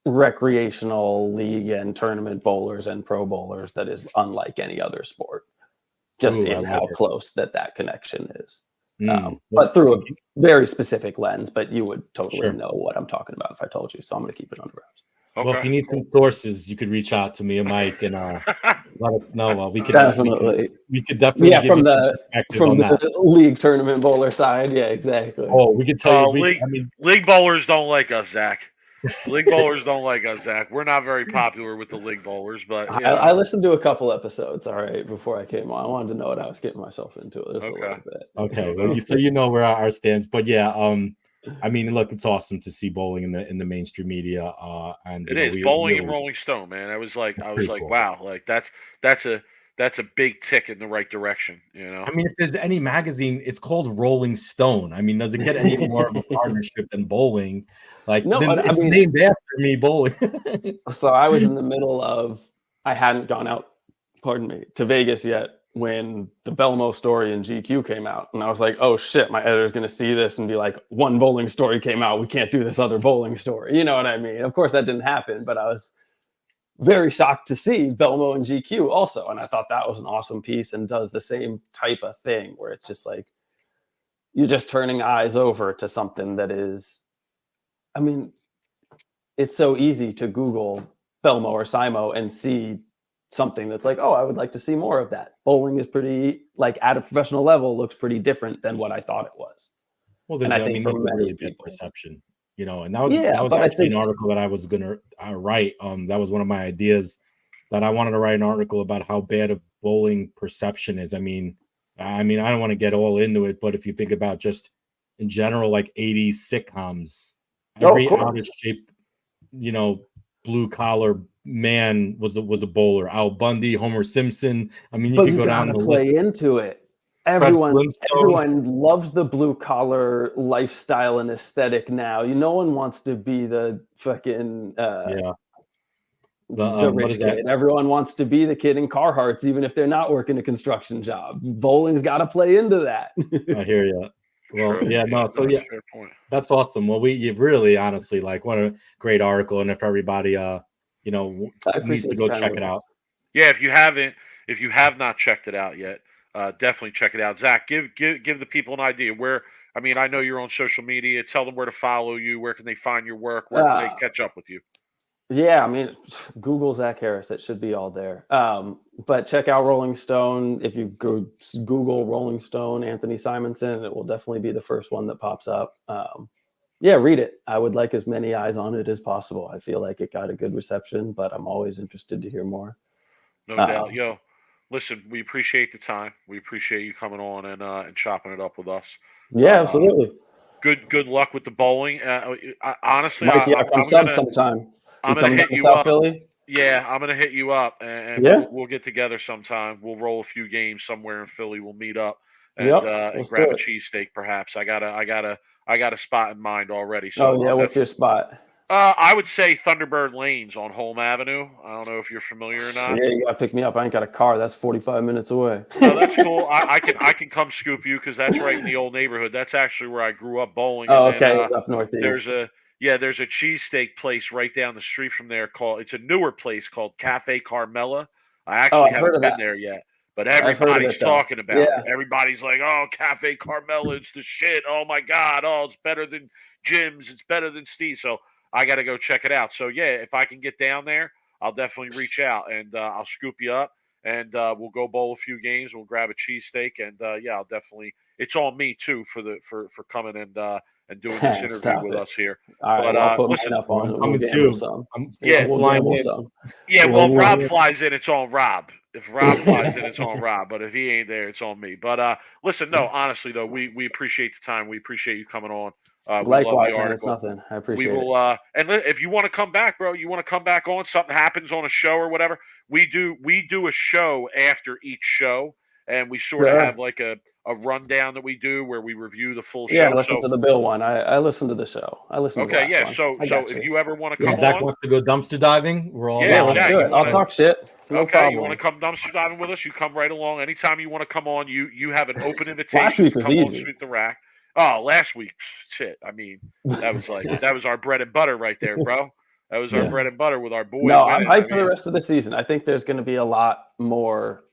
[SPEAKER 5] recreational league and tournament bowlers and pro bowlers that is unlike any other sport, just in how close that connection is. But through a very specific lens, but you would totally know what I'm talking about if I told you. So I'm going to keep it under wraps.
[SPEAKER 3] Okay.
[SPEAKER 4] Well, if you need some sources, you could reach out to me and Mike, and let us know. We could
[SPEAKER 5] Definitely.
[SPEAKER 4] we could definitely
[SPEAKER 5] from the league tournament bowler side. Yeah, exactly.
[SPEAKER 4] Oh, we could tell you.
[SPEAKER 3] League bowlers don't like us, Zach. League bowlers don't like us, Zach. We're not very popular with the league bowlers, but
[SPEAKER 5] I listened to a couple episodes. All right, before I came on, I wanted to know what I was getting myself into just a little bit.
[SPEAKER 4] Okay, well, so you know where our stands, but yeah, I mean, look, it's awesome to see bowling in the mainstream media, and
[SPEAKER 3] it is bowling and Rolling Stone, man. I was like, cool. Wow, like that's a big tick in the right direction.
[SPEAKER 4] I mean, if there's any magazine, it's called Rolling Stone. I mean, does it get any more of a partnership than bowling? Like, no, it's named after me, bowling.
[SPEAKER 5] So I was in the middle of, I hadn't gone out, to Vegas yet when the Belmo story in GQ came out. And I was like, oh shit, my editor's going to see this and be like, one bowling story came out. We can't do this other bowling story. You know what I mean? Of course that didn't happen, but I was very shocked to see Belmo and GQ also. And I thought that was an awesome piece and does the same type of thing where it's just like, you're just turning eyes over to something that is, I mean, it's so easy to Google Belmo or Simo and see something that's like, oh, I would like to see more of that. Bowling is pretty, like at a professional level, looks pretty different than what I thought it was.
[SPEAKER 4] Well, there's,
[SPEAKER 5] and I think
[SPEAKER 4] there's
[SPEAKER 5] for
[SPEAKER 4] a
[SPEAKER 5] many
[SPEAKER 4] really big
[SPEAKER 5] people,
[SPEAKER 4] perception, you know, and that was actually an article that I was gonna write. That was one of my ideas, that I wanted to write an article about how bad of bowling perception is. I mean, I don't want to get all into it, but if you think about just in general, like 80s sitcoms, every out of shape, you know, blue collar man was a bowler. Al Bundy, Homer Simpson. I mean, you could go down the
[SPEAKER 5] play
[SPEAKER 4] list.
[SPEAKER 5] into it. Everyone loves the blue collar lifestyle and aesthetic now. No one wants to be the fucking the rich kid. Everyone wants to be the kid in Carhartts, even if they're not working a construction job. Bowling's got to play into that.
[SPEAKER 4] I hear you. Well, yeah, no, so yeah, that's awesome. Well, you really, honestly, like, what a great article, and if everybody, needs to go check it out.
[SPEAKER 3] Yeah, if you have not checked it out yet, definitely check it out. Zach, give the people an idea where. I mean, I know you're on social media. Tell them where to follow you. Where can they find your work? Where can they catch up with you?
[SPEAKER 5] Yeah, I mean, Google Zach Harris. It should be all there. But check out Rolling Stone. If you go Google Rolling Stone, Anthony Simonsen, it will definitely be the first one that pops up. Read it. I would like as many eyes on it as possible. I feel like it got a good reception, but I'm always interested to hear more.
[SPEAKER 3] No doubt. Yo, listen, we appreciate the time. We appreciate you coming on and chopping it up with us.
[SPEAKER 5] Yeah, absolutely.
[SPEAKER 3] Good luck with the bowling. Honestly,
[SPEAKER 5] Mikey, I'll come sub sometime.
[SPEAKER 3] I'm gonna hit you up. Philly? Yeah, I'm gonna hit you up, and we'll get together sometime. We'll roll a few games somewhere in Philly. We'll meet up and grab a cheesesteak, perhaps. I got a spot in mind already. So
[SPEAKER 5] what's your spot?
[SPEAKER 3] I would say Thunderbird Lanes on Holm Avenue. I don't know if you're familiar or not.
[SPEAKER 5] Yeah, you gotta pick me up. I ain't got a car. That's 45 minutes away.
[SPEAKER 3] Oh, that's cool. I can come scoop you because that's right in the old neighborhood. That's actually where I grew up bowling.
[SPEAKER 5] Oh, okay. It's up northeast.
[SPEAKER 3] There's a cheesesteak place right down the street from there it's a newer place called Cafe Carmela. I actually haven't been there yet, but everybody's talking about it. Everybody's like, oh, Cafe Carmela, it's the shit. Oh my God. Oh, it's better than Jim's. It's better than Steve. So I got to go check it out. So yeah, if I can get down there, I'll definitely reach out and I'll scoop you up and we'll go bowl a few games. We'll grab a cheesesteak and I'll definitely, it's on me too for coming and doing this interview with us here.
[SPEAKER 5] All right, I'll put listen, up on
[SPEAKER 4] coming too.
[SPEAKER 3] If Rob flies in, it's on Rob. If Rob flies in, it's on Rob. But if he ain't there, it's on me. But listen, no, honestly though, we appreciate the time. We appreciate you coming on.
[SPEAKER 5] Likewise, man, it's nothing. I appreciate it. We will,
[SPEAKER 3] and if you want to come back, bro, you want to come back on, something happens on a show or whatever, we do a show after each show, and we sort of have like a rundown that we do where we review the full show.
[SPEAKER 5] Yeah, listen to the Bill one. I listened to the show. I listened to the last one.
[SPEAKER 3] So if you ever want to come
[SPEAKER 4] Zach
[SPEAKER 3] on.
[SPEAKER 4] wants to go dumpster diving, we're all
[SPEAKER 5] let's do it. I'll talk shit. No problem.
[SPEAKER 3] You want to come dumpster diving with us, you come right along. Anytime you want to come on, you have an open invitation.
[SPEAKER 5] Last week was easy.
[SPEAKER 3] Sweep the Rack. Oh, last week, shit. I mean, that was our bread and butter right there, bro. That was our bread and butter with our boys.
[SPEAKER 5] No, I'm hyped for the rest of the season. I think there's going to be a lot more.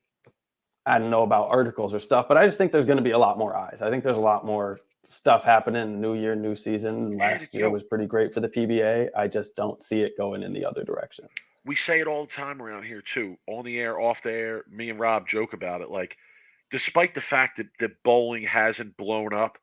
[SPEAKER 5] I don't know about articles or stuff, but I just think there's going to be a lot more eyes. I think there's a lot more stuff happening. New year, new season. Last year was pretty great for the PBA. I just don't see it going in the other direction.
[SPEAKER 3] We say it all the time around here too, on the air, off the air. Me and Rob joke about it. Like, despite the fact that bowling hasn't blown up,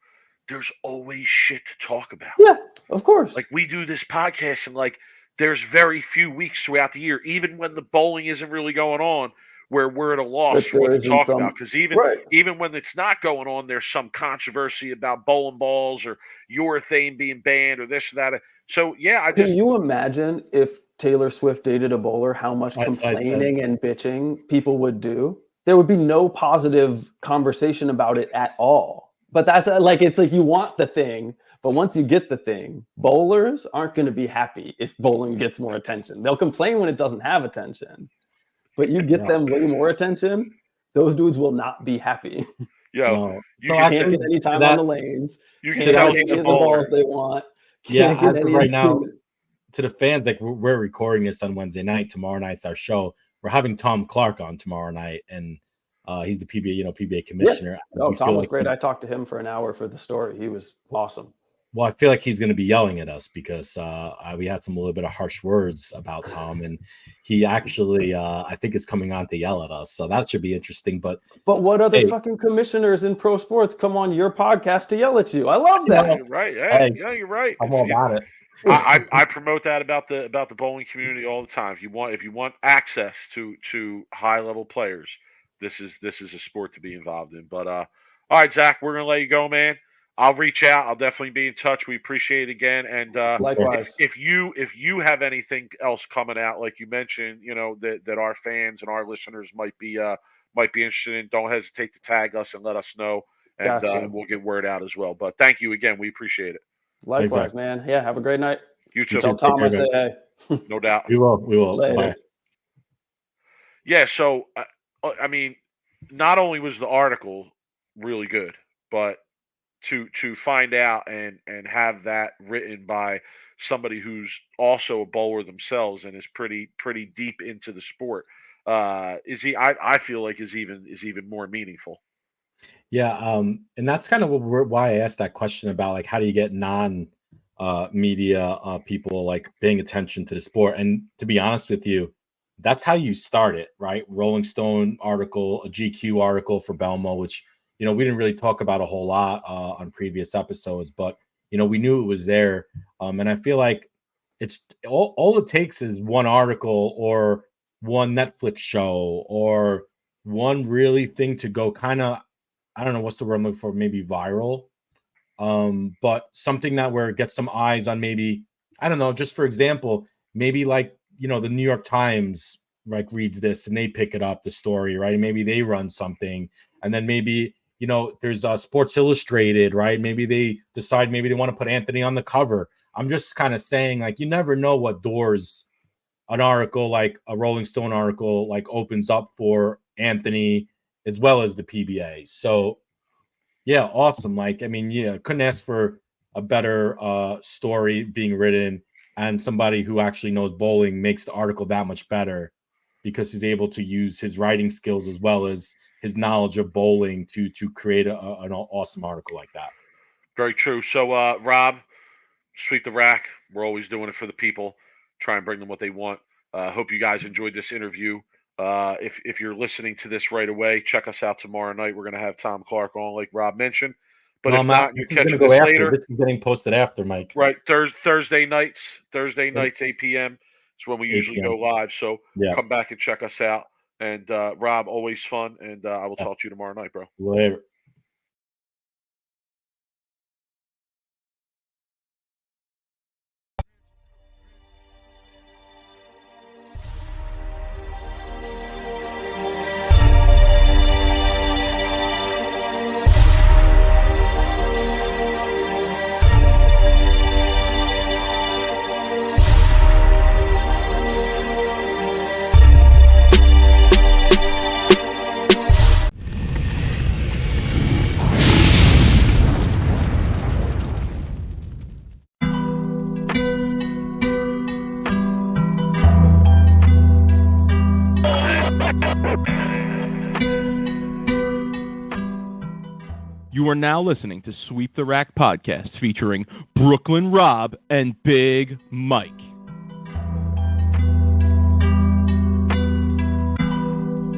[SPEAKER 3] there's always shit to talk about.
[SPEAKER 5] Yeah, of course.
[SPEAKER 3] Like, we do this podcast and like there's very few weeks throughout the year, even when the bowling isn't really going on, where we're at a loss for what to talk about. Because even when it's not going on, there's some controversy about bowling balls or urethane being banned or this or that. So yeah,
[SPEAKER 5] Can you imagine if Taylor Swift dated a bowler, how much complaining and bitching people would do? There would be no positive conversation about it at all. But that's it's like you want the thing, but once you get the thing, bowlers aren't going to be happy if bowling gets more attention. They'll complain when it doesn't have attention, but you get them way more attention, those dudes will not be happy.
[SPEAKER 3] You
[SPEAKER 5] can't get any time on the lanes.
[SPEAKER 3] You can tell
[SPEAKER 5] the balls they want.
[SPEAKER 4] Right now, to the fans, like we're recording this on Wednesday night. Tomorrow night's our show. We're having Tom Clark on tomorrow night, and he's the PBA commissioner.
[SPEAKER 5] Yeah. Oh, Tom was great. I talked to him for an hour for the story. He was awesome.
[SPEAKER 4] Well, I feel like he's going to be yelling at us because we had some little bit of harsh words about Tom, and he actually, I think, is coming on to yell at us. So that should be interesting. But
[SPEAKER 5] what other fucking commissioners in pro sports come on your podcast to yell at you? I love that.
[SPEAKER 3] Yeah, you're right. Hey, yeah, you're right.
[SPEAKER 4] I'm all about it.
[SPEAKER 3] I promote that about the bowling community all the time. If you want access to high level players, this is a sport to be involved in. But all right, Zach, we're gonna let you go, man. I'll reach out. I'll definitely be in touch. We appreciate it again. And
[SPEAKER 5] likewise,
[SPEAKER 3] if you have anything else coming out, like you mentioned, that our fans and our listeners might be interested in, don't hesitate to tag us and let us know, and
[SPEAKER 5] gotcha.
[SPEAKER 3] We'll get word out as well. But thank you again. We appreciate it.
[SPEAKER 5] Likewise, man. Yeah, have a great night.
[SPEAKER 3] You too.
[SPEAKER 5] Tell Tom I say hey.
[SPEAKER 3] No doubt.
[SPEAKER 4] We will.
[SPEAKER 5] Later.
[SPEAKER 4] Bye.
[SPEAKER 3] Yeah. So, I mean, not only was the article really good, but to find out and have that written by somebody who's also a bowler themselves and is pretty deep into the sport, I feel like is even more meaningful.
[SPEAKER 4] Yeah, and that's kind of why I asked that question about like how do you get media people like paying attention to the sport. And to be honest with you, that's how you start it, right? Rolling Stone article, a GQ article for Belmo, which we didn't really talk about a whole lot on previous episodes, but we knew it was there. And I feel like it's all it takes is one article or one Netflix show or one really thing to go kind of, I don't know what's the word I'm looking for, maybe viral. But something that where it gets some eyes on, maybe, I don't know, just for example, maybe like, the New York Times like reads this and they pick it up, the story, right? Maybe they run something, and then maybe, there's Sports Illustrated, right? Maybe they decide maybe they want to put Anthony on the cover. I'm just kind of saying, like, you never know what doors an article like a Rolling Stone article like opens up for Anthony as well as the PBA. So yeah, awesome. Like, I mean, yeah, couldn't ask for a better story being written, and somebody who actually knows bowling makes the article that much better because he's able to use his writing skills as well as his knowledge of bowling to create an awesome article like that.
[SPEAKER 3] Very true. So, Rob, Sweep the Rack. We're always doing it for the people. Try and bring them what they want. Hope you guys enjoyed this interview. If you're listening to this right away, check us out tomorrow night. We're going to have Tom Clark on, like Rob mentioned. But if not, you catch this later.
[SPEAKER 4] This is getting posted after, Mike.
[SPEAKER 3] Right, Thursday nights, 8 p.m. is when we usually go live. So come back and check us out. And Rob, always fun. And I will talk to you tomorrow night, bro.
[SPEAKER 4] Later.
[SPEAKER 2] You are now listening to Sweep the Rack podcast featuring Brooklyn Rob and Big Mike.